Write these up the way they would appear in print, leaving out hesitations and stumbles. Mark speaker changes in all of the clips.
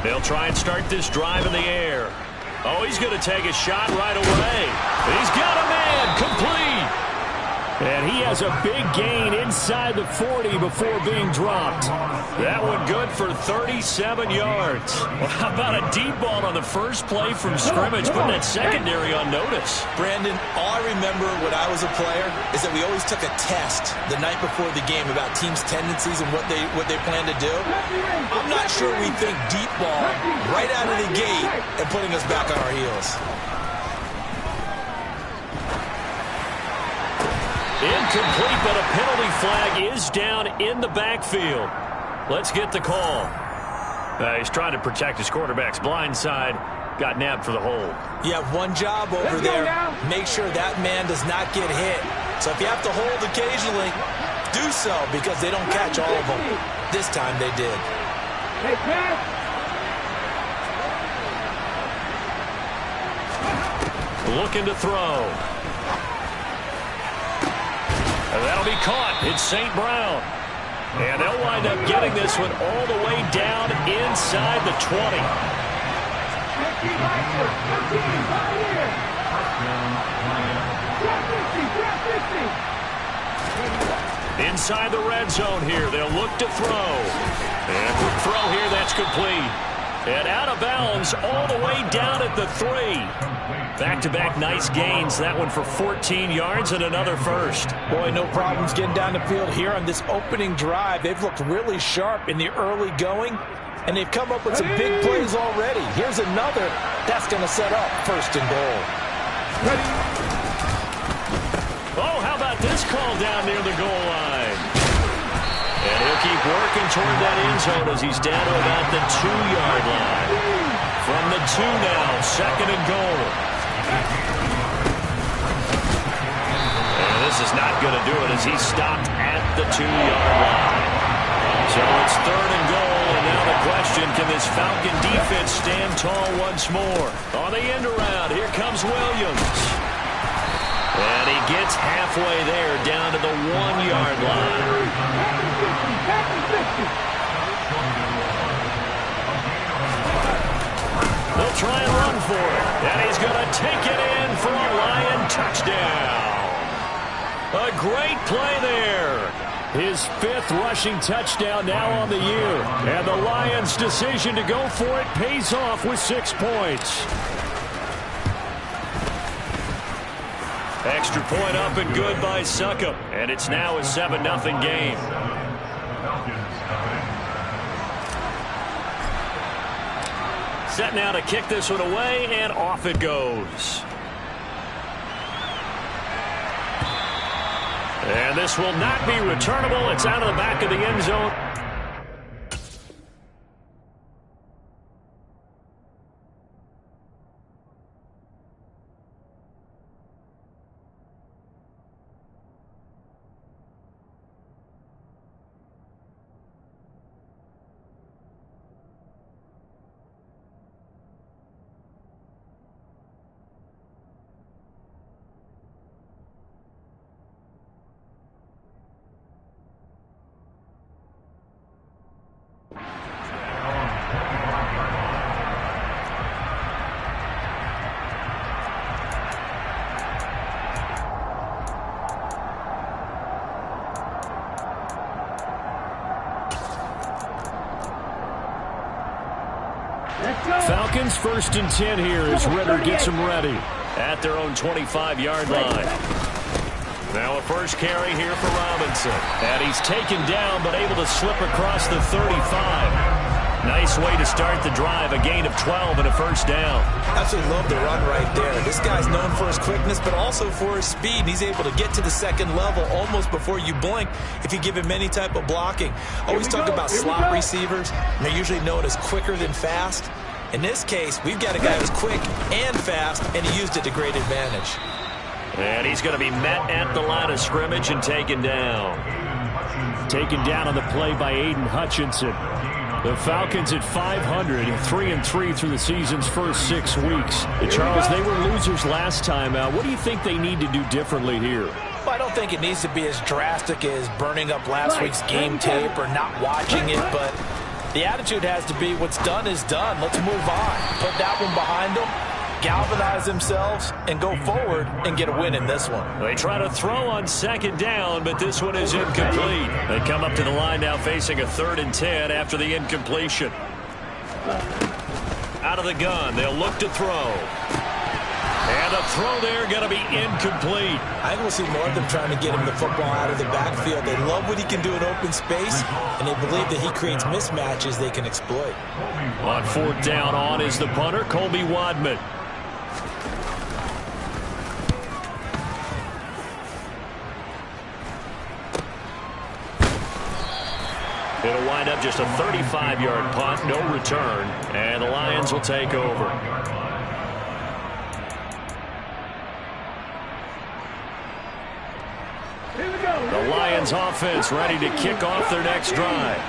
Speaker 1: They'll try and start this drive in the air. Oh, he's going to take a shot right away. He's got a man, complete. And he has a big gain inside the 40 before being dropped. That one good for 37 yards. Well, how about a deep ball on the first play from scrimmage, putting that secondary on notice?
Speaker 2: Brandon, all I remember when I was a player is that we always took a test the night before the game about teams' tendencies and what they plan to do. I'm not sure we think deep ball right out of the gate and putting us back on our heels.
Speaker 1: Incomplete, but a penalty flag is down in the backfield. Let's get the call. He's trying to protect his quarterback's blind side. Got nabbed for the hold. You have one job over there. Make sure that man does not get hit. So if you have to hold occasionally, do so because they don't catch all of them. This time they did. Looking to throw. And that'll be caught. It's St. Brown. And they'll wind up getting this one all the way down inside the 20. Inside the red zone here. They'll look to throw. And quick throw here. That's complete. And out of bounds all the way down at the 3. Back-to-back nice gains. That one for 14 yards and another first.
Speaker 2: Boy, no problems getting down the field here on this opening drive. They've looked really sharp in the early going, and they've come up with some big plays already. Here's another. That's going to set up first and goal.
Speaker 1: Oh, how about this call down near the goal line? And he'll keep working toward that end zone as he's down to about the 2-yard line. From the 2 now, second and goal. And this is not going to do it as he's stopped at the 2-yard line. So it's third and goal, and now the question, can this Falcon defense stand tall once more? On the end around, here comes Williams. And he gets halfway there, down to the 1-yard line. They'll try and run for it. And he's going to take it in for a Lion touchdown. A great play there. His 5th rushing touchdown now on the year. And the Lions' decision to go for it pays off with 6 points. Extra point up and good by Succop. And it's now a 7-0 game. Set now to kick this one away, and off it goes. And this will not be returnable. It's out of the back of the end zone. Falcons 1st and 10 here as Ritter gets them ready at their own 25-yard line. Now a first carry here for Robinson. And he's taken down but able to slip across the 35. Nice way to start the drive. A gain of 12 and a first down. Absolutely love the run right there. This guy's known for his quickness but also for his speed. He's able to get to the second level almost before you blink if you give him any type of blocking. Always talk about slot receivers. They're usually known as quicker than fast. In this case, we've got a guy who's quick and fast, and he used it to great advantage. And he's going to be met at the line of scrimmage and taken down. Taken down on the play by Aiden Hutchinson. The Falcons at 500, 3-3 through the season's first 6 weeks. Charles, they were losers last time out. What do you think they need to do differently here? Well, I don't think it needs to be as drastic as burning up last week's game tape or not watching it, but
Speaker 2: The attitude has to be what's done is done. Let's move on. Put that one behind them, galvanize themselves, and go forward and get a win in this one.
Speaker 1: They try to throw on second down, but this one is incomplete. They come up to the line now facing a 3rd and 10 after the incompletion. Out of the gun, they'll look to throw. And a throw there going to be incomplete.
Speaker 2: I think we'll see more of them trying to get him the football out of the backfield. They love what he can do in open space, and they believe that he creates mismatches they can exploit.
Speaker 1: On 4th down, on is the punter, Colby Wadman. It'll wind up just a 35-yard punt, no return, and the Lions will take over. The Lions offense ready to kick off their next drive.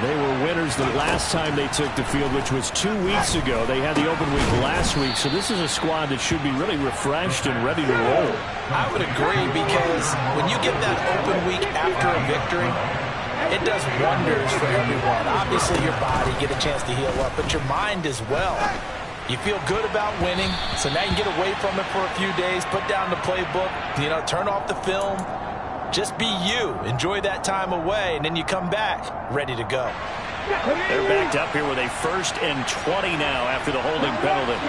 Speaker 1: They were winners the last time they took the field, which was 2 weeks ago. They had the open week last week, so this is a squad that should be really refreshed and ready to roll.
Speaker 2: I would agree, because when you get that open week after a victory, it does wonders for everyone. Obviously, your body get a chance to heal up, but your mind as well. You feel good about winning, so now you can get away from it for a few days, put down the playbook, turn off the film. Just be you. Enjoy that time away, and then you come back ready to go.
Speaker 1: They're backed up here with a 1st and 20 now after the holding penalty.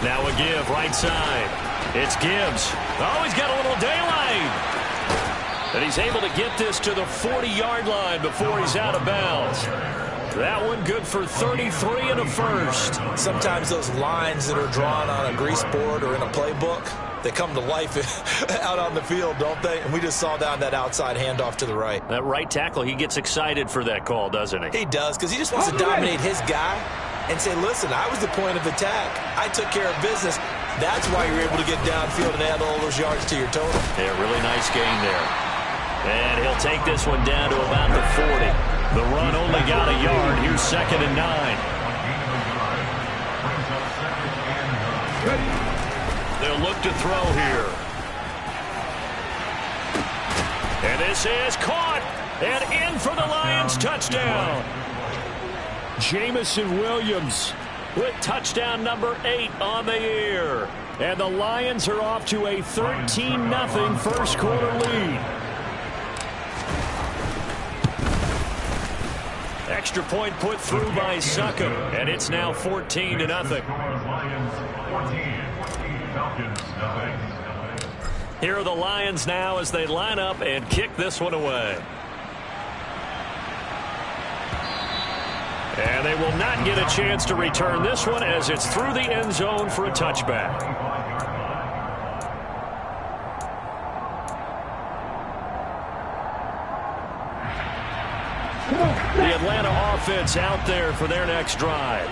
Speaker 1: Now a give right side. It's Gibbs. Oh, he's got a little daylight. And he's able to get this to the 40-yard line before he's out of bounds. That one good for 33 and a first.
Speaker 2: Sometimes those lines that are drawn on a grease board or in a playbook, they come to life out on the field, don't they? And we just saw down that outside handoff to the right.
Speaker 1: That right tackle, he gets excited for that call, doesn't he?
Speaker 2: He does, because he just wants to dominate his guy and say, listen, I was the point of attack. I took care of business. That's why you're able to get downfield and add all those yards to your total.
Speaker 1: Yeah, really nice gain there. And he'll take this one down to about the 40. The run only got a yard. Here's 2nd and 9. They'll look to throw here. And this is caught. And in for the Lions touchdown. Jamison Williams with touchdown number 8 on the year. And the Lions are off to a 13-0 first quarter lead. Extra point put through by Succop, and it's now 14-0. Here are the Lions now as they line up and kick this one away. And they will not get a chance to return this one as it's through the end zone for a touchback. The Atlanta offense out there for their next drive.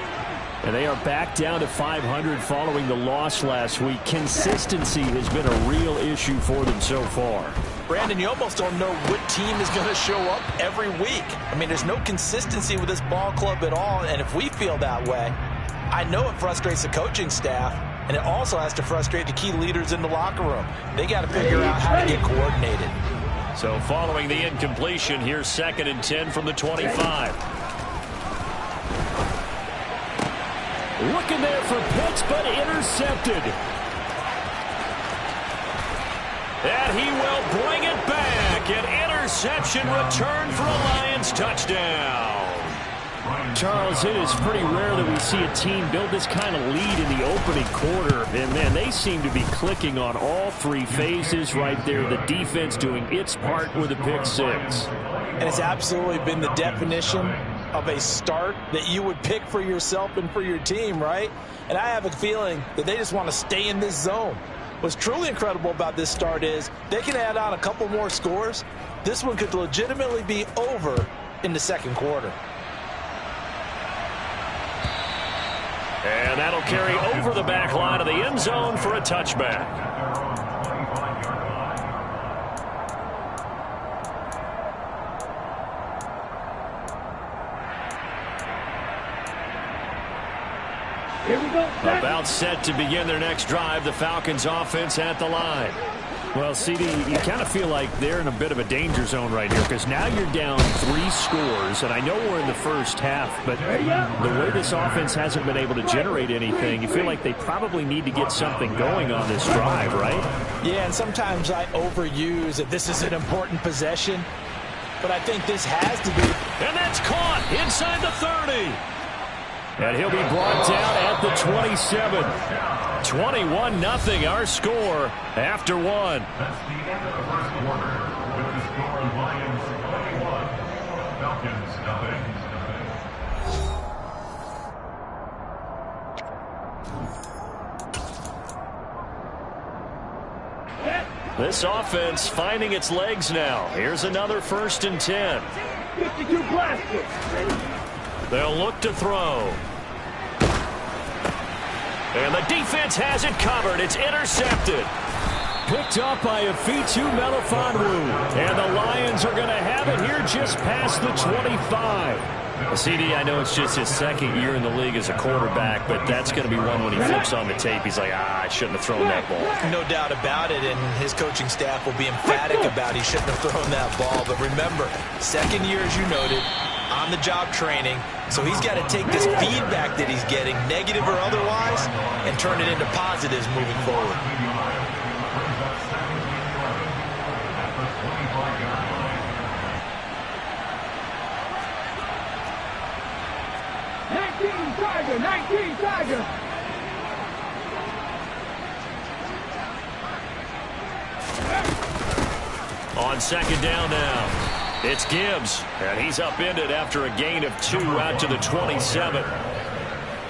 Speaker 1: And they are back down to 500 following the loss last week. Consistency has been a real issue for them so far.
Speaker 2: Brandon, you almost don't know what team is going to show up every week. I mean, there's no consistency with this ball club at all, and if we feel that way, I know it frustrates the coaching staff, and it also has to frustrate the key leaders in the locker room. They got to figure out how to get coordinated.
Speaker 1: So following the incompletion, here's 2nd and 10 from the 25. Looking there for Pitts, but intercepted. And he will bring it back. An interception return for a Lions touchdown. Charles, it is pretty rare that we see a team build this kind of lead in the opening quarter. And, man, they seem to be clicking on all 3 phases right there. The defense doing its part with a pick 6.
Speaker 2: And it's absolutely been the definition of a start that you would pick for yourself and for your team, right? And I have a feeling that they just want to stay in this zone. What's truly incredible about this start is they can add on a couple more scores. This one could legitimately be over in the second quarter.
Speaker 1: And that'll carry over the back line of the end zone for a touchback. Here we go. About set to begin their next drive. The Falcons offense at the line. Well, CD, you kind of feel like they're in a bit of a danger zone right here because now you're down 3 scores, and I know we're in the first half, but the way this offense hasn't been able to generate anything, you feel like they probably need to get something going on this drive, right?
Speaker 2: Yeah, and sometimes I overuse that this is an important possession, but I think this has to be.
Speaker 1: And that's caught inside the 30. And he'll be brought down at the 27. 21-0 our score after 1.
Speaker 3: That's the end of the first quarter with the score Lions 21, Falcons nothing.
Speaker 1: This offense finding its legs now. Here's another 1st and 10.
Speaker 4: 52 blasters.
Speaker 1: They'll look to throw. And the defense has it covered. It's intercepted. Picked up by Afitu Melifonwu. And the Lions are going to have it here just past the 25. CD, I know it's just his 2nd year in the league as a quarterback, but that's going to be one when he flips on the tape. He's like, I shouldn't have thrown that ball.
Speaker 2: No doubt about it, and his coaching staff will be emphatic about he shouldn't have thrown that ball. But remember, 2nd year, as you noted, on-the-job training, so he's got to take this feedback that he's getting, negative or otherwise, and turn it into positives moving forward.
Speaker 4: Tiger.
Speaker 1: On 2nd down now, it's Gibbs, and he's upended after a gain of 2 out to the 27.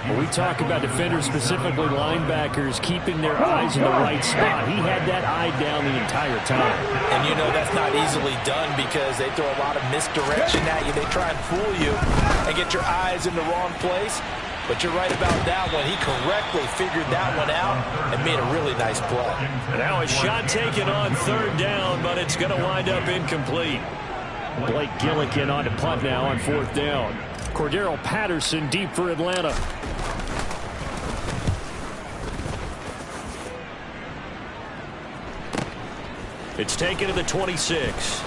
Speaker 1: When we talk about defenders, specifically linebackers, keeping their eyes in the right spot, he had that eye down the entire time.
Speaker 2: And you know that's not easily done because they throw a lot of misdirection at you. They try and fool you and get your eyes in the wrong place. But you're right about that one. He correctly figured that one out and made a really nice play.
Speaker 1: And now a shot taken on 3rd down, but it's going to wind up incomplete. Blake Gillikin on to punt now on 4th down. Cordero Patterson deep for Atlanta. It's taken to the 26.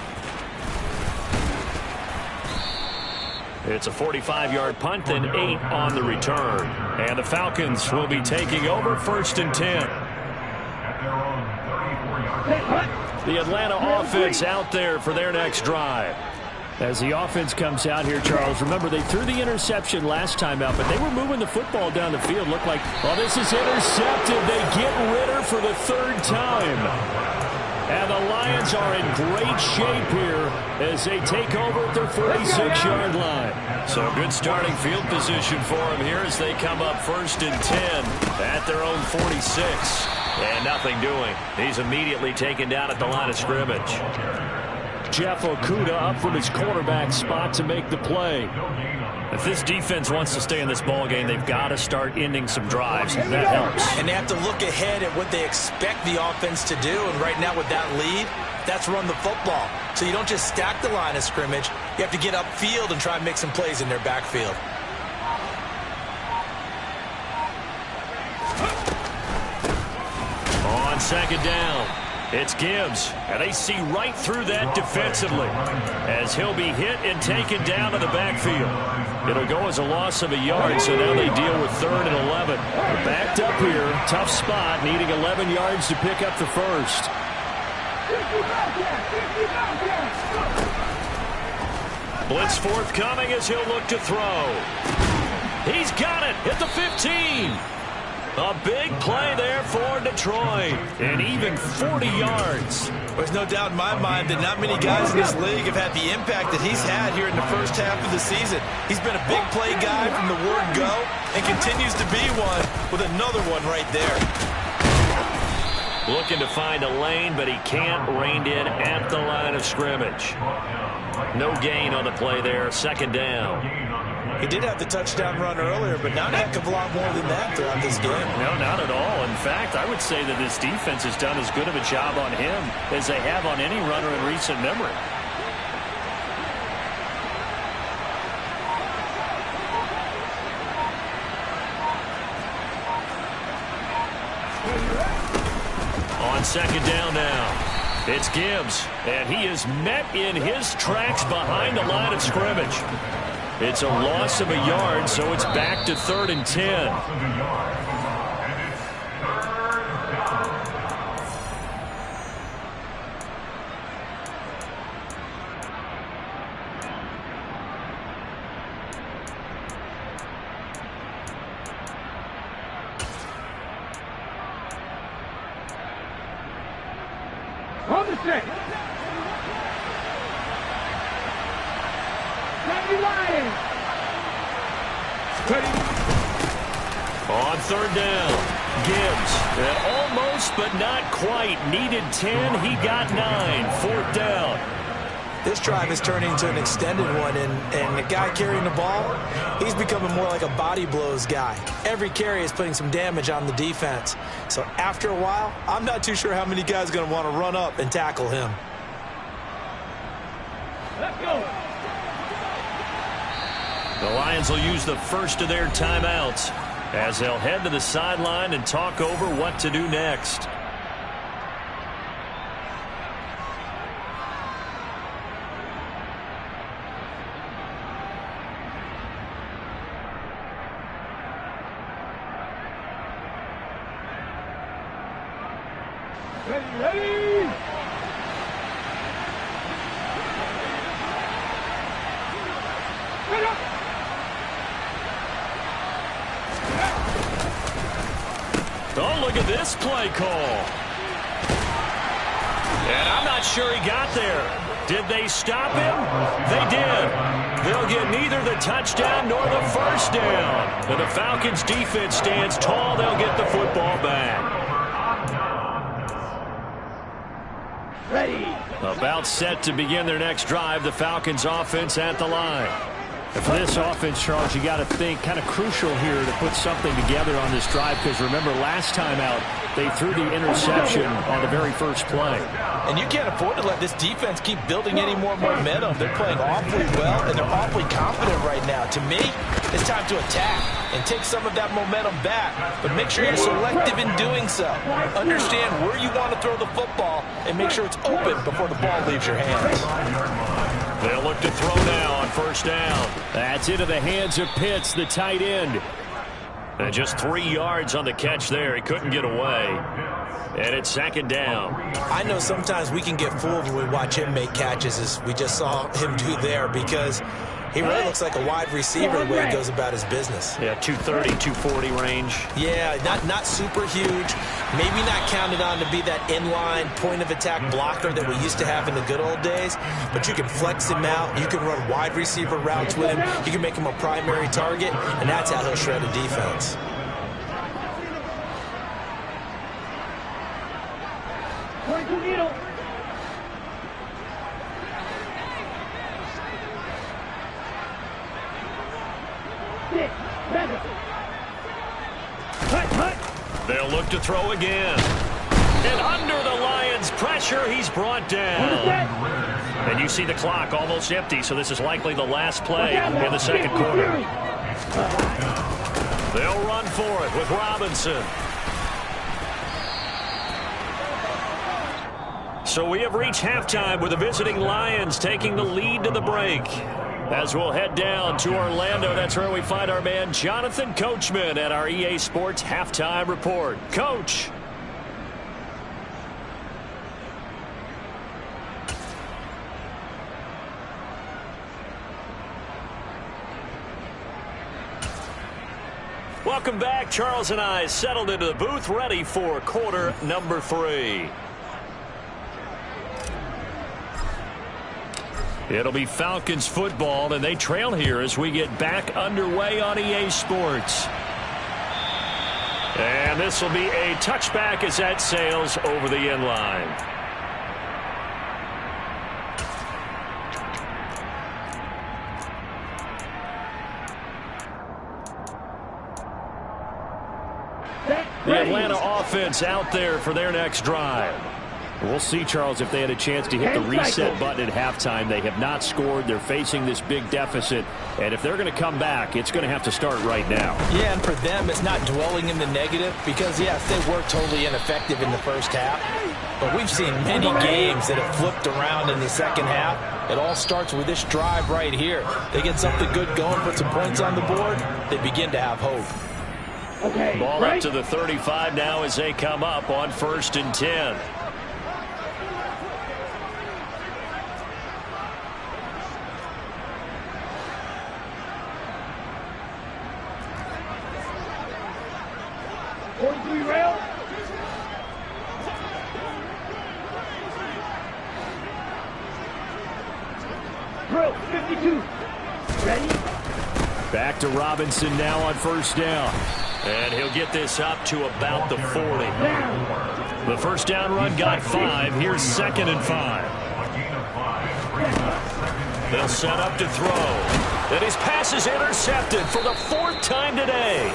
Speaker 1: It's a 45-yard punt, then 8 on the return. And the Falcons will be taking over 1st and 10. The Atlanta offense out there for their next drive. As the offense comes out here, Charles, remember they threw the interception last time out, but they were moving the football down the field. Looked like, well, this is intercepted. They get Ritter for the 3rd time. And the Lions are in great shape here as they take over at their 46-yard line. So good starting field position for them here as they come up 1st and 10 at their own 46. And nothing doing. He's immediately taken down at the line of scrimmage. Jeff Okudah up from his quarterback spot to make the play. If this defense wants to stay in this ball game, they've got to start ending some drives. That helps.
Speaker 2: And they have to look ahead at what they expect the offense to do. And right now with that lead, that's run the football. So you don't just stack the line of scrimmage. You have to get upfield and try and make some plays in their backfield.
Speaker 1: On 2nd down, it's Gibbs, and they see right through that defensively as he'll be hit and taken down to the backfield. It'll go as a loss of a yard, so now they deal with 3rd and 11. They're backed up here, tough spot, needing 11 yards to pick up the 1st. Blitz forthcoming as he'll look to throw. He's got it at the 15. A big play there for Detroit, and even 40 yards.
Speaker 2: There's no doubt in my mind that not many guys in this league have had the impact that he's had here in the first half of the season. He's been a big play guy from the word go and continues to be one with another one right there.
Speaker 1: Looking to find a lane, but he can't. Reined in at the line of scrimmage. No gain on the play there. 2nd down.
Speaker 2: He did have the touchdown run earlier, but not a heck of a lot more than that throughout this game.
Speaker 1: No, not at all. In fact, I would say that this defense has done as good of a job on him as they have on any runner in recent memory. On 2nd down now, It's Gibbs, and he is met in his tracks behind the line of scrimmage. It's a loss of a yard, so it's back to 3rd and 10.
Speaker 4: On the set. Lions. Ready.
Speaker 1: On 3rd down, Gibbs. Almost, but not quite. Needed 10. He got 9. 4th down.
Speaker 2: This drive is turning into an extended one, and the guy carrying the ball, he's becoming more like a body blows guy. Every carry is putting some damage on the defense. So after a while, I'm not too sure how many guys are going to want to run up and tackle him.
Speaker 4: Let's go.
Speaker 1: The Lions will use the first of their timeouts as they'll head to the sideline and talk over what to do next.
Speaker 4: Ready.
Speaker 1: Oh, look at this play call. And I'm not sure he got there. Did they stop him? They did. They'll get neither the touchdown nor the first down. But the Falcons' defense stands tall. They'll get the football back.
Speaker 4: Ready.
Speaker 1: About set to begin their next drive. The Falcons' offense at the line.
Speaker 5: For this offense, Charles, you got to think kind of crucial here to put something together on this drive, because remember last time out they threw the interception on the very first play.
Speaker 2: And you can't afford to let this defense keep building any more momentum. They're playing awfully well, and they're awfully confident right now. To me, it's time to attack and take some of that momentum back, but make sure you're selective in doing so. Understand where you want to throw the football and make sure it's open before the ball leaves your hands.
Speaker 1: They'll look to throw now on 1st down. That's into the hands of Pitts, the tight end. And just 3 yards on the catch there. He couldn't get away. And it's 2nd down.
Speaker 2: I know sometimes we can get fooled when we watch him make catches, as we just saw him do there, because he really looks like a wide receiver the way he goes about his business.
Speaker 5: Yeah, 230, 240 range.
Speaker 2: Yeah, not super huge. Maybe not counted on to be that inline point-of-attack blocker that we used to have in the good old days. But you can flex him out. You can run wide receiver routes with him. You can make him a primary target, and that's how he'll shred a defense.
Speaker 4: Needle.
Speaker 1: They'll look to throw again. And under the Lions' pressure, he's brought down. And you see the clock almost empty, so this is likely the last play in the 2nd quarter. They'll run for it with Robinson. So we have reached halftime with the visiting Lions taking the lead to the break. As we'll head down to Orlando, that's where we find our man Jonathan Coachman at our EA Sports Halftime Report. Coach. Welcome back. Charles and I settled into the booth, ready for quarter number 3. It'll be Falcons football, and they trail here as we get back underway on EA Sports. And this will be a touchback as that sails over the end line. The Atlanta offense out there for their next drive.
Speaker 5: We'll see, Charles, if they had a chance to hit the reset button at halftime. They have not scored. They're facing this big deficit. And if they're going to come back, it's going to have to start right now.
Speaker 2: Yeah, and for them, it's not dwelling in the negative because, yes, they were totally ineffective in the first half. But we've seen many games that have flipped around in the second half. It all starts with this drive right here. They get something good going, put some points on the board, they begin to have hope.
Speaker 4: Okay,
Speaker 1: ball up to the 35 now as they come up on 1st and 10.
Speaker 4: Rail. Drill 52. Ready?
Speaker 1: Back to Robinson now on 1st down. And he'll get this up to about the 40. The first down run got 5. Here's 2nd and 5. They'll set up to throw. And his pass is intercepted for the 4th time today.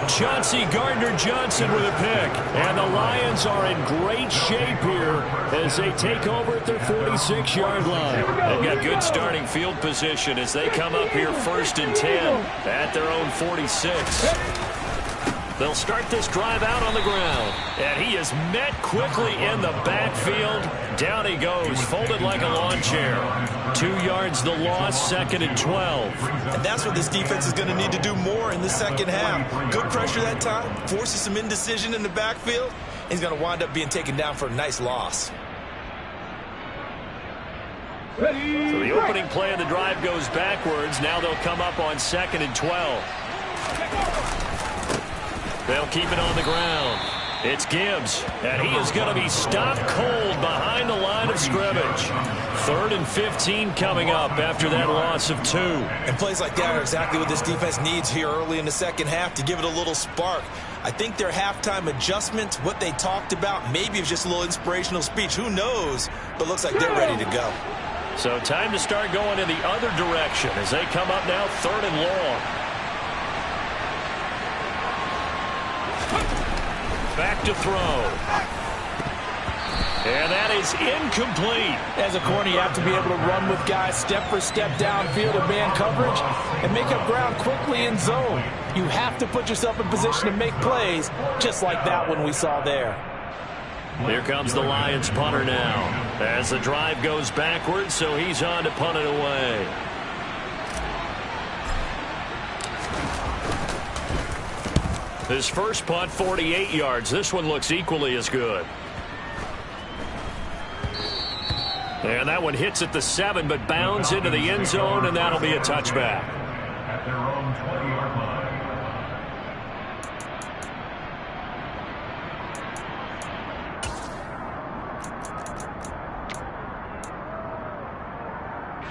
Speaker 1: Chauncey Gardner-Johnson with a pick. And the Lions are in great shape here as they take over at their 46-yard line. They've got good starting field position as they come up here 1st and 10 at their own 46. They'll start this drive out on the ground. And he is met quickly in the backfield. Down he goes, folded like a lawn chair. 2 yards the loss, 2nd and 12.
Speaker 2: And that's what this defense is going to need to do more in the second half. Good pressure that time, forces some indecision in the backfield. And he's going to wind up being taken down for a nice loss.
Speaker 1: So the opening play of the drive goes backwards. Now they'll come up on 2nd and 12. They'll keep it on the ground. It's Gibbs, and he is going to be stopped cold behind the line of scrimmage. 3rd and 15 coming up after that loss of 2.
Speaker 2: And plays like that are exactly what this defense needs here early in the second half to give it a little spark. I think their halftime adjustments, what they talked about, maybe it's just a little inspirational speech. Who knows? But looks like they're ready to go.
Speaker 1: So time to start going in the other direction as they come up now 3rd and long. Back to throw. And that is incomplete.
Speaker 2: As a corner, you have to be able to run with guys step for step downfield in man coverage and make up ground quickly in zone. You have to put yourself in position to make plays, just like that one we saw there.
Speaker 1: Here comes the Lions punter now as the drive goes backwards, so he's on to punt it away. His first punt, 48 yards. This one looks equally as good. And that one hits at the 7, but bounds into the end zone, and that'll be a touchback.
Speaker 3: At their own 20-yard line.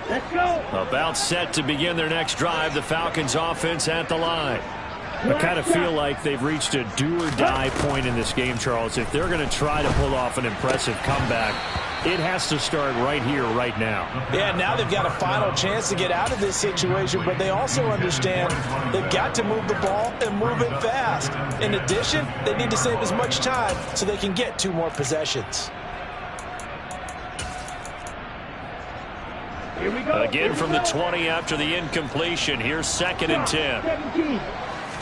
Speaker 4: Let's go.
Speaker 1: About set to begin their next drive. The Falcons offense at the line. I kind of feel like they've reached a do-or-die point in this game, Charles. If they're going to try to pull off an impressive comeback, it has to start right here, right now.
Speaker 2: Yeah, now they've got a final chance to get out of this situation, but they also understand they've got to move the ball and move it fast. In addition, they need to save as much time so they can get 2 more possessions.
Speaker 4: Here we go.
Speaker 1: Again from the 20 after the incompletion. Here's 2nd and 10.
Speaker 4: 17.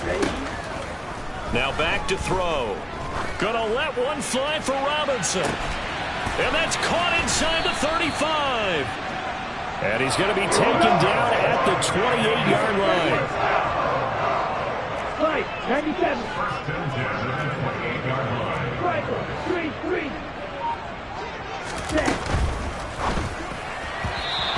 Speaker 4: Ready?
Speaker 1: Now back to throw. Gonna let one fly for Robinson. And that's caught inside the 35. And he's going to be taken down at the 28-yard line.
Speaker 4: 97.
Speaker 3: First and 10 at the 28-yard line.
Speaker 4: Rifle. 3. Set.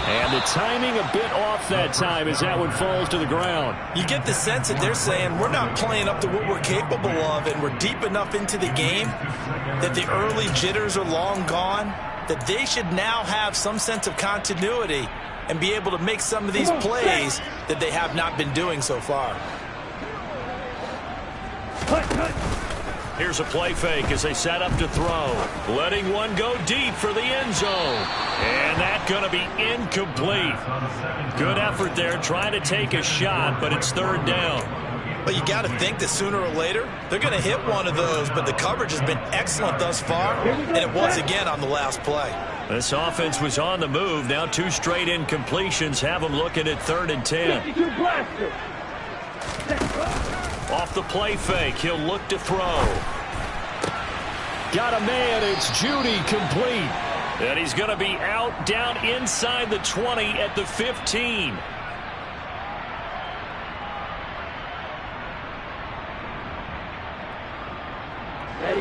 Speaker 1: And the timing a bit off that time as that one falls to the ground.
Speaker 2: You get the sense that they're saying we're not playing up to what we're capable of, and we're deep enough into the game that the early jitters are long gone, that they should now have some sense of continuity and be able to make some of these plays that they have not been doing so far.
Speaker 1: Here's a play fake as they set up to throw. Letting one go deep for the end zone. And that's going to be incomplete. Good effort there trying to take a shot, but it's 3rd down.
Speaker 2: But you got to think that sooner or later, they're going to hit one of those, but the coverage has been excellent thus far, and it was again on the last play.
Speaker 1: This offense was on the move. Now 2 straight incompletions have them looking at 3rd and 10. Off the play fake, he'll look to throw. Got a man, it's Judy, complete. And he's going to be out down inside the 20 at the 15.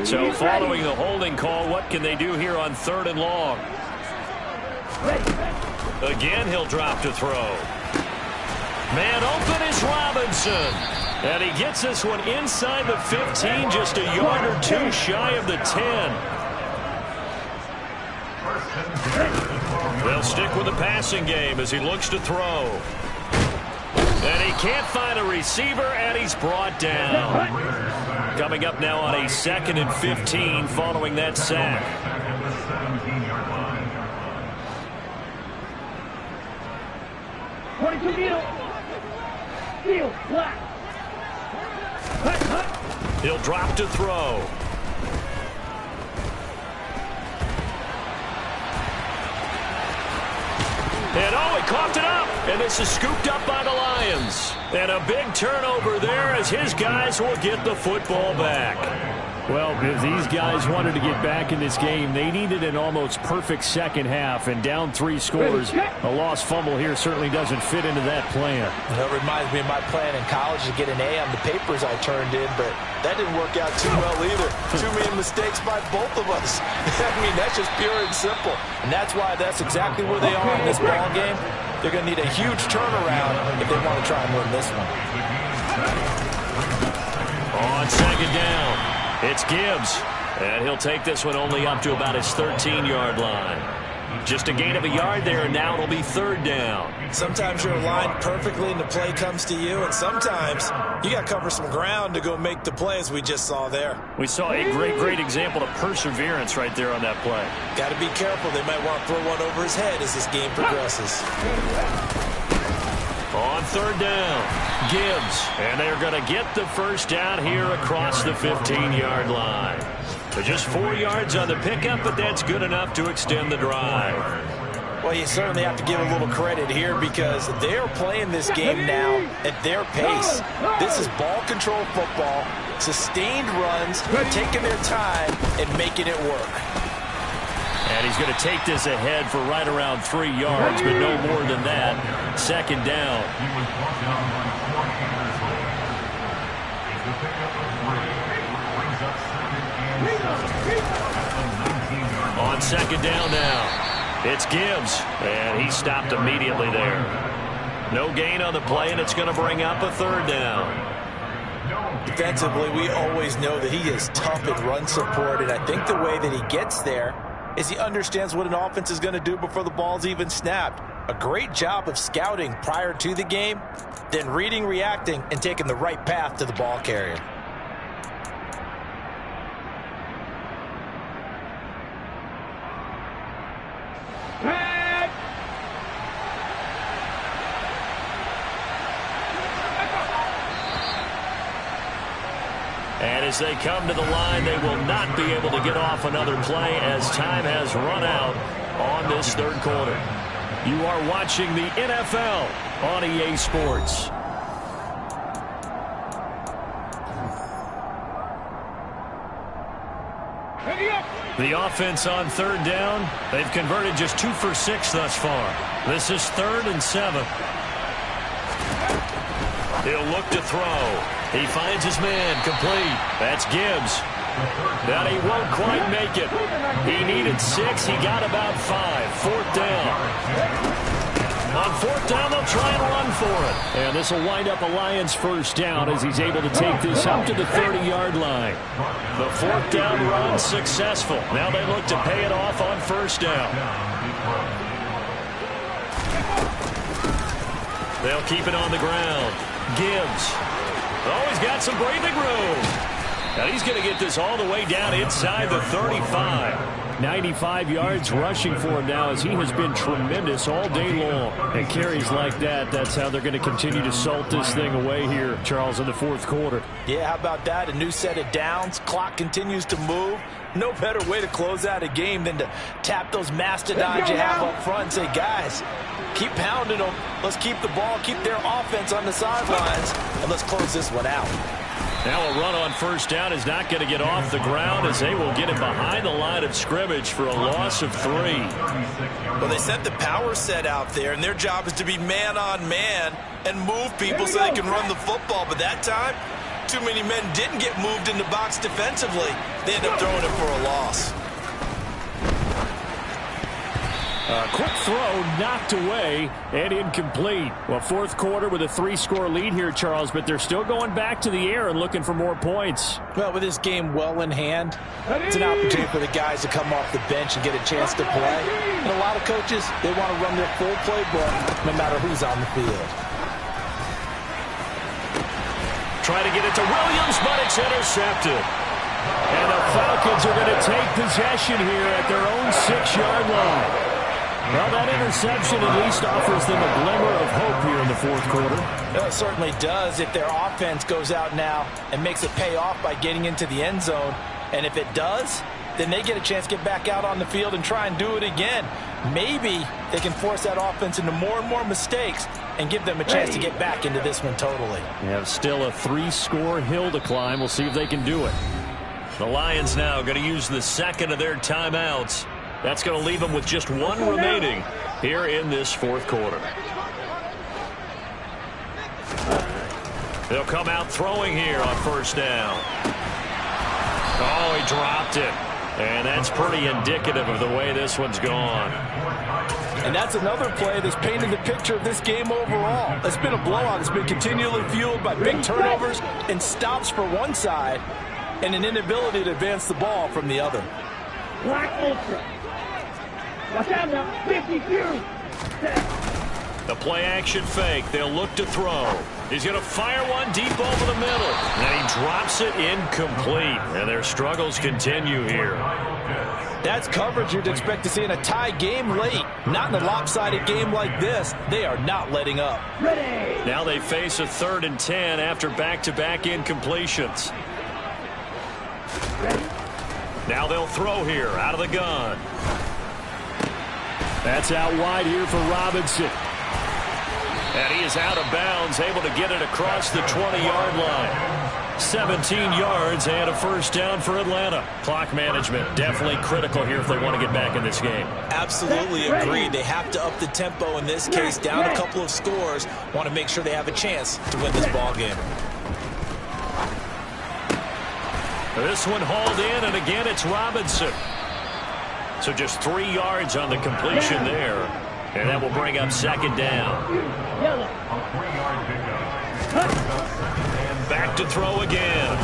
Speaker 1: So following the holding call, what can they do here on 3rd and long? Again, he'll drop to throw. Man open is Robinson. And he gets this one inside the 15, just a yard or 2 shy of the 10. They'll stick with the passing game as he looks to throw. And he can't find a receiver, and he's brought down. Coming up now on a 2nd and 15 following that sack.
Speaker 4: 22 Steal, black.
Speaker 1: He'll drop to throw. And oh, he coughed it up. And this is scooped up by the Lions. And a big turnover there as his guys will get the football back.
Speaker 5: Well, if these guys wanted to get back in this game, they needed an almost perfect second half, and down 3 scores. A lost fumble here certainly doesn't fit into that plan.
Speaker 2: That reminds me of my plan in college to get an A on the papers I turned in, but that didn't work out too well either. Too many mistakes by both of us. I mean, that's just pure and simple. And that's why that's exactly where they are in this ball game. They're going to need a huge turnaround if they want to try and win this one.
Speaker 1: On 2nd down. It's Gibbs, and he'll take this one only up to about his 13-yard line. Just a gain of a yard there, and now it'll be 3rd down.
Speaker 2: Sometimes you're aligned perfectly and the play comes to you, and sometimes you got to cover some ground to go make the play, as we just saw there.
Speaker 1: We saw a great example of perseverance right there on that play.
Speaker 2: Got to be careful. They might want to throw one over his head as this game progresses.
Speaker 1: On 3rd down, Gibbs, and they're going to get the first down here across the 15-yard line. They're just 4 yards on the pickup, but that's good enough to extend the drive.
Speaker 2: Well, you certainly have to give a little credit here because they're playing this game now at their pace. This is ball control football, sustained runs, taking their time and making it work.
Speaker 1: And he's going to take this ahead for right around 3 yards, but no more than that. 2nd down.
Speaker 3: He was brought down by 4 years old. It's the pickup of 3. Brings up 2nd and 7.
Speaker 1: On 2nd down now, it's Gibbs, and he stopped immediately there. No gain on the play, and it's going to bring up a 3rd down.
Speaker 2: Defensively, we always know that he is tough in run support, and I think the way that he gets there is he understands what an offense is going to do before the ball's even snapped. A great job of scouting prior to the game, then reading, reacting, and taking the right path to the ball carrier.
Speaker 1: And as they come to the line, they will not be able to get off another play as time has run out on this 3rd quarter. You are watching the NFL on EA Sports. The offense on 3rd down, they've converted just 2 for 6 thus far. This is 3rd and 7. He'll look to throw. He finds his man, complete. That's Gibbs. But he won't quite make it. He needed 6. He got about 5. 4th down. On 4th down, they'll try and run for it.
Speaker 5: And this will wind up a Lions first down as he's able to take this up to the 30-yard line.
Speaker 1: The 4th down run successful. Now they look to pay it off on 1st down. They'll keep it on the ground. Gibbs. Oh, he's got some breathing room. And he's going to get this all the way down inside the 35.
Speaker 5: 95 yards rushing for him now, as he has been tremendous all day long. And carries like that, that's how they're going to continue to salt this thing away here, Charles, in the fourth quarter.
Speaker 2: Yeah, how about that? A new set of downs. Clock continues to move. No better way to close out a game than to tap those mastodons you have up front and say, guys, keep pounding them. Let's keep the ball, keep their offense on the sidelines, and let's close this one out.
Speaker 1: Now a run on first down is not going to get off the ground, as they will get it behind the line of scrimmage for a loss of 3.
Speaker 2: Well, they sent the power set out there, and their job is to be man-on-man and move people so they can run the football. But that time, too many men didn't get moved in the box defensively. They end up throwing it for a loss.
Speaker 5: A quick throw knocked away and incomplete. Well, fourth quarter with a 3-score lead here, Charles, but they're still going back to the air and looking for more points.
Speaker 2: Well, with this game well in hand, it's an opportunity for the guys to come off the bench and get a chance to play. And a lot of coaches, they want to run their full playbook no matter who's on the field.
Speaker 1: Trying to get it to Williams, but it's intercepted. And the Falcons are going to take possession here at their own 6-yard line. Well, that interception at least offers them a glimmer of hope here in the fourth quarter.
Speaker 2: Well, it certainly does if their offense goes out now and makes it pay off by getting into the end zone. And if it does, then they get a chance to get back out on the field and try and do it again. Maybe they can force that offense into more and more mistakes and give them a chance to get back into this one totally.
Speaker 5: They have still a 3-score hill to climb. We'll see if they can do it.
Speaker 1: The Lions now going to use the second of their timeouts. That's going to leave them with just 1 remaining here in this fourth quarter. They'll come out throwing here on first down. Oh, he dropped it. And that's pretty indicative of the way this one's gone.
Speaker 2: And that's another play that's painted the picture of this game overall. It's been a blowout. It's been continually fueled by big turnovers and stops for one side and an inability to advance the ball from the other.
Speaker 4: Black Ultra. Watch out now. 52.
Speaker 1: The play action fake. They'll look to throw. He's going to fire one deep over the middle. And he drops it incomplete. And their struggles continue here.
Speaker 2: That's coverage you'd expect to see in a tie game late. Not in a lopsided game like this. They are not letting up.
Speaker 4: Ready.
Speaker 1: Now they face a 3rd and 10 after back-to-back incompletions.
Speaker 4: Ready.
Speaker 1: Now they'll throw here out of the gun.
Speaker 5: That's out wide here for Robinson.
Speaker 1: And he is out of bounds, able to get it across the 20-yard line. 17 yards and a first down for Atlanta. Clock management definitely critical here if they want to get back in this game.
Speaker 2: Absolutely agreed. They have to up the tempo in this case, down a couple of scores. Want to make sure they have a chance to win this ball game.
Speaker 1: This one hauled in, and again it's Robinson. So just 3 yards on the completion there. And that will bring up second down.
Speaker 4: Yellow.
Speaker 1: Back to throw again.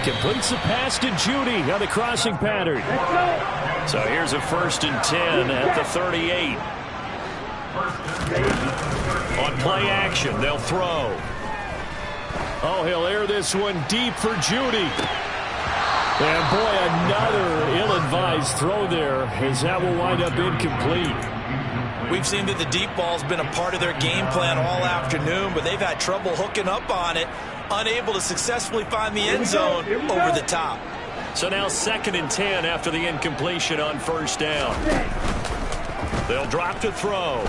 Speaker 5: Completes the pass to Judy on the crossing pattern.
Speaker 1: So here's a 1st and 10 at the 38. On play action, they'll throw.
Speaker 5: Oh, he'll air this one deep for Judy. And boy, another ill-advised throw there, as that will wind up incomplete.
Speaker 2: We've seen that the deep ball's been a part of their game plan all afternoon, but they've had trouble hooking up on it, unable to successfully find the end zone over the top.
Speaker 1: So now 2nd and 10 after the incompletion on first down. They'll drop to throw.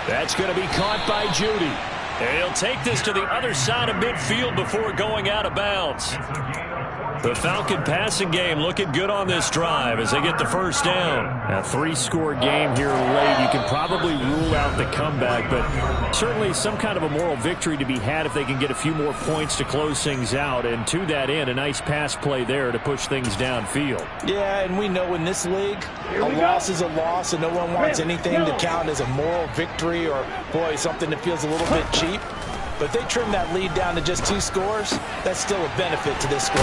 Speaker 5: That's going to be caught by Judy.
Speaker 1: And he'll take this to the other side of midfield before going out of bounds. The Falcon passing game looking good on this drive as they get the first down.
Speaker 5: A 3-score game here late. You can probably rule out the comeback, but certainly some kind of a moral victory to be had if they can get a few more points to close things out. And to that end, a nice pass play there to push things downfield.
Speaker 2: Yeah, and we know in this league, a loss is a loss, and no one wants anything to count as a moral victory or, boy, something that feels a little bit cheap. But if they trim that lead down to just 2 scores, that's still a benefit to this squad.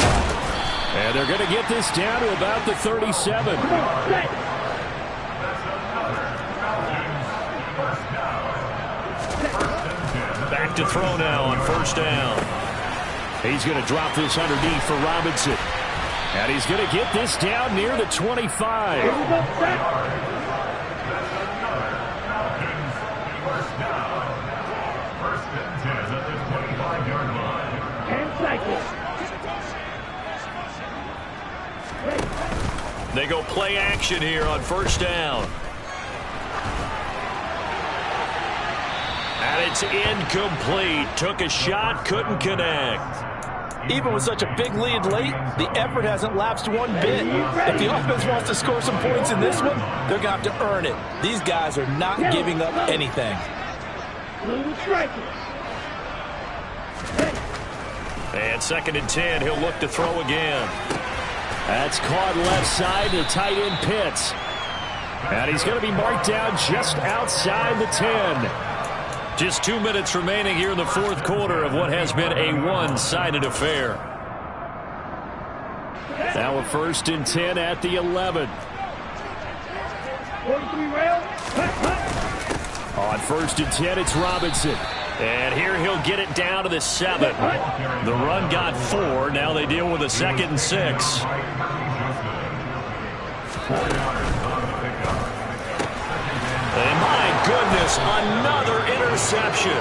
Speaker 5: And they're going to get this down to about the 37.
Speaker 1: Back to throw now on first down.
Speaker 5: He's going to drop this underneath for Robinson. And he's going to get this down near the 25.
Speaker 3: First and 10 at the 25-yard line.
Speaker 1: They go play action here on first down. And it's incomplete. Took a shot, couldn't connect.
Speaker 2: Even with such a big lead late, the effort hasn't lapsed one bit. If the offense wants to score some points in this one, they're going to have to earn it. These guys are not giving up anything.
Speaker 1: And 2nd and 10, he'll look to throw again.
Speaker 5: That's caught left side to tight end Pitts. And he's going to be marked down just outside the 10.
Speaker 1: Just 2 minutes remaining here in the fourth quarter of what has been a one-sided affair.
Speaker 5: Now a 1st and 10 at the 11. On 1st and 10, it's Robinson.
Speaker 1: And here he'll get it down to the 7. The run got 4. Now they deal with a 2nd and 6. And my goodness, another interception.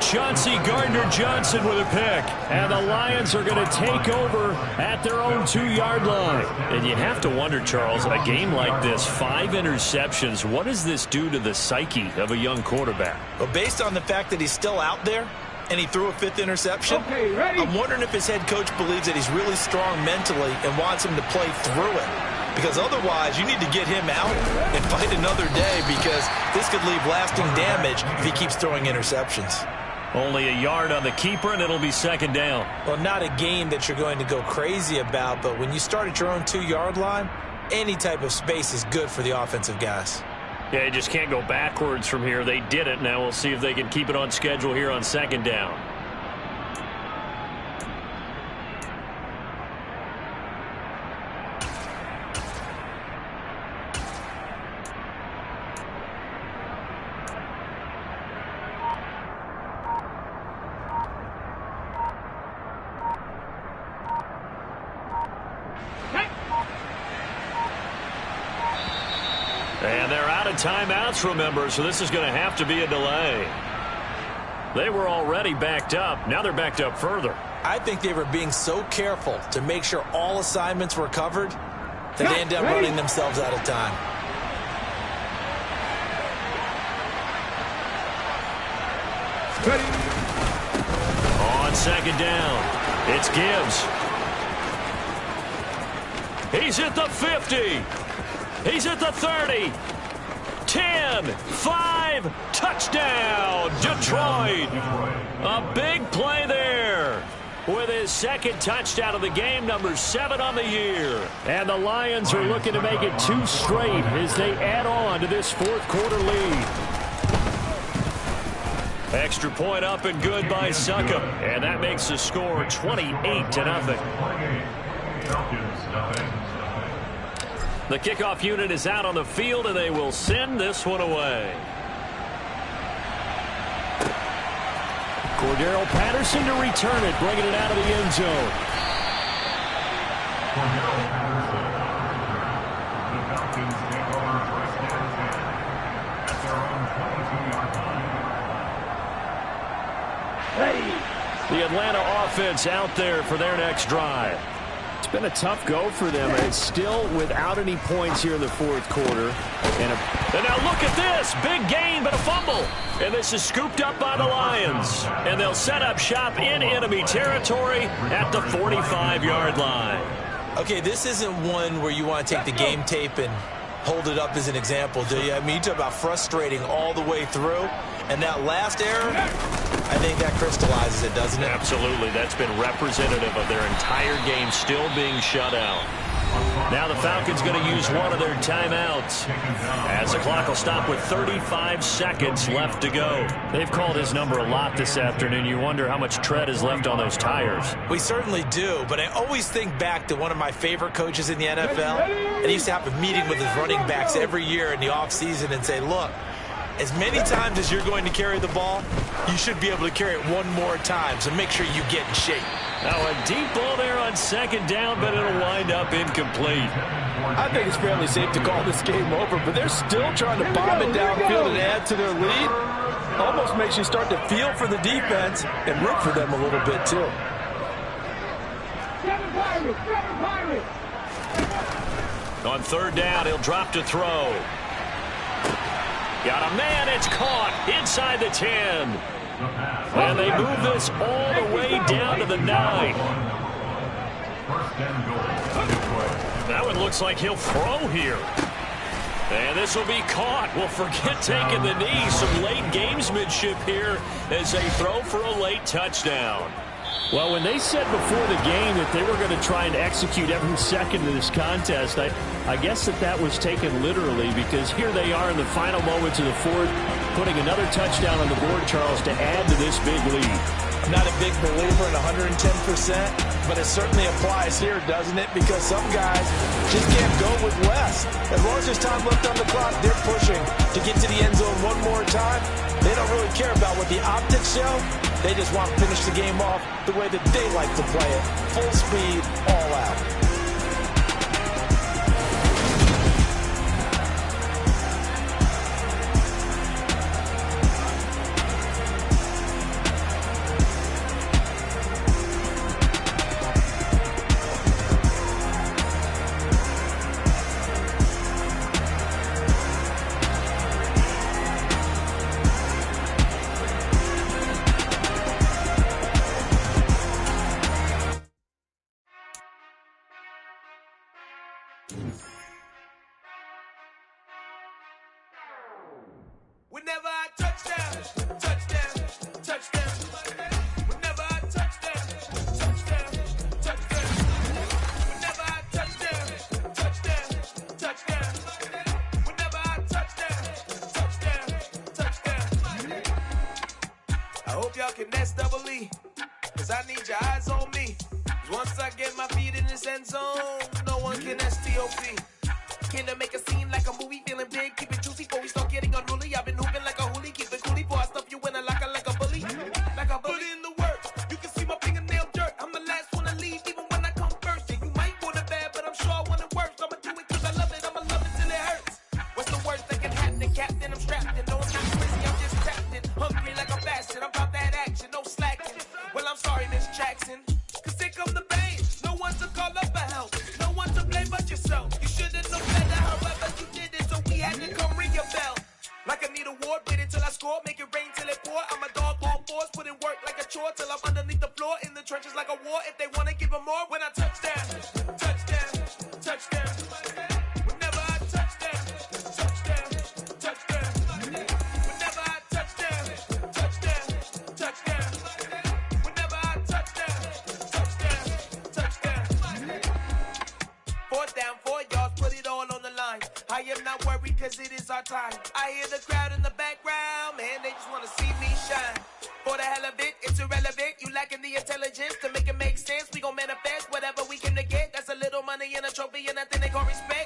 Speaker 1: Chauncey Gardner-Johnson with a pick.
Speaker 5: And the Lions are going to take over at their own 2-yard line.
Speaker 1: And you have to wonder, Charles, a game like this, 5 interceptions, what does this do to the psyche of a young quarterback?
Speaker 2: Well, based on the fact that he's still out there and he threw a 5th interception, I'm wondering if his head coach believes that he's really strong mentally and wants him to play through it. Because otherwise, you need to get him out and fight another day, because this could leave lasting damage if he keeps throwing interceptions.
Speaker 1: Only a yard on the keeper, and it'll be 2nd down.
Speaker 2: Well, not a game that you're going to go crazy about, but when you start at your own 2-yard line, any type of space is good for the offensive guys.
Speaker 1: Yeah, you just can't go backwards from here. They did it. Now we'll see if they can keep it on schedule here on 2nd down. And they're out of timeouts, remember, so this is going to have to be a delay. They were already backed up. Now they're backed up further.
Speaker 2: I think they were being so careful to make sure all assignments were covered that they end up running themselves out of time.
Speaker 1: On 2nd down, it's Gibbs. He's at the 50. He's at the 30, 10, 5, touchdown, Detroit. A big play there with his 2nd touchdown of the game, number 7 on the year.
Speaker 5: And the Lions are looking to make it 2 straight as they add on to this fourth quarter lead.
Speaker 1: Extra point up and good by Succop. And that makes the score 28-0. The kickoff unit is out on the field, and they will send this one away.
Speaker 5: Cordero Patterson to return it, bringing it out of the end zone.
Speaker 3: Cordero Patterson. The Falcons take over 1st and 10 at their own 22-yard line.
Speaker 1: The Atlanta offense out there for their next drive.
Speaker 5: It's been a tough go for them, and it's still without any points here in the fourth quarter.
Speaker 1: And now look at this. Big gain, but a fumble. And this is scooped up by the Lions. And they'll set up shop in enemy territory at the 45-yard line.
Speaker 2: Okay, this isn't one where you want to take the game tape and hold it up as an example, do you? I mean, you talk about frustrating all the way through. And that last error, I think that crystallizes it, doesn't it?
Speaker 1: Absolutely. That's been representative of their entire game still being shut out. Now the Falcons going to use one of their timeouts as the clock will stop with 35 seconds left to go. They've called his number a lot this afternoon. You wonder how much tread is left on those tires.
Speaker 2: We certainly do, but I always think back to one of my favorite coaches in the NFL, and he used to have a meeting with his running backs every year in the offseason and say, look, As many times as you're going to carry the ball, you should be able to carry it one more time, so make sure you get in shape.
Speaker 1: Now a deep ball there on second down, but it'll wind up incomplete.
Speaker 6: I think it's fairly safe to call this game over, but they're still trying to bomb it downfield and add to their lead. Almost makes you start to feel for the defense and root for them a little bit, too.
Speaker 1: On third down, he'll drop to throw. Got a man, it's caught inside the 10. And they move this all the way down to the 9. That one looks like he'll throw here. And this will be caught. Well, forget taking the knee. Some late gamesmanship here as they throw for a late touchdown.
Speaker 5: Well, when they said before the game that they were going to try and execute every second of this contest, I guess that was taken literally, because here they are in the final moments of the fourth, putting another touchdown on the board, Charles, to add to this big lead.
Speaker 2: I'm not a big believer in 110%, but it certainly applies here, doesn't it? Because some guys just can't go with less. As long as there's time left on the clock, they're pushing to get to the end zone one more time. They don't really care about what the optics show. They just want to finish the game off the way that they like to play it. Full speed, all out.
Speaker 7: Whenever I touchdown, touchdown, touchdown. Whenever I touchdown, touchdown, touchdown. Whenever I touchdown, touchdown, touchdown. Whenever I touchdown, touchdown, touchdown. I hope y'all can S-double-E, cause I need your eyes on me. Cause once I get my feet in this end zone, no one can S-T-O-P. Can I make a scene like a movie, feeling big, keep it juicy before we start getting unruly. I've been hooping like a hoolie, keep it coolie before I stuff you in a locker like a bully. Like a bully. Put in the work, you can see my fingernail dirt. I'm the last one to leave, even when I come first. Yeah, you might want it bad, but I'm sure I want it worse. I'ma do it cause I love it, I'ma love it till it hurts. What's the worst that can happen? Captain, I'm strapped in. No, I'm not crazy, I'm just trapped in. Hungry like a bastard, I'm about that action, no slacking. Well, I'm sorry, Miss Jackson, cause here come the pain. No one to call up for help, no one to blame but yourself. You should've known better, however you did it, so we had to come ring your bell. Like I need a war, wait until I score, make it rain till it pour. I'm a dog, all fours, put in work like a chore till I'm underneath the floor, in the trenches like a war. If they wanna give them more, when I touchdown, touchdown, touchdown. Whenever I touchdown, touchdown, touchdown. Whenever I touchdown, touchdown, touchdown. Whenever I touchdown, touchdown, touchdown. Fourth down, 4 yards, put it all on the line. I am not worried cause it is our time. I hear the crowd in the background, man, they just wanna see me shine. For the hell of it, it's irrelevant. You lacking the intelligence to make it make sense. We gon' manifest whatever we can to get. That's a little money and a trophy and nothing they call respect.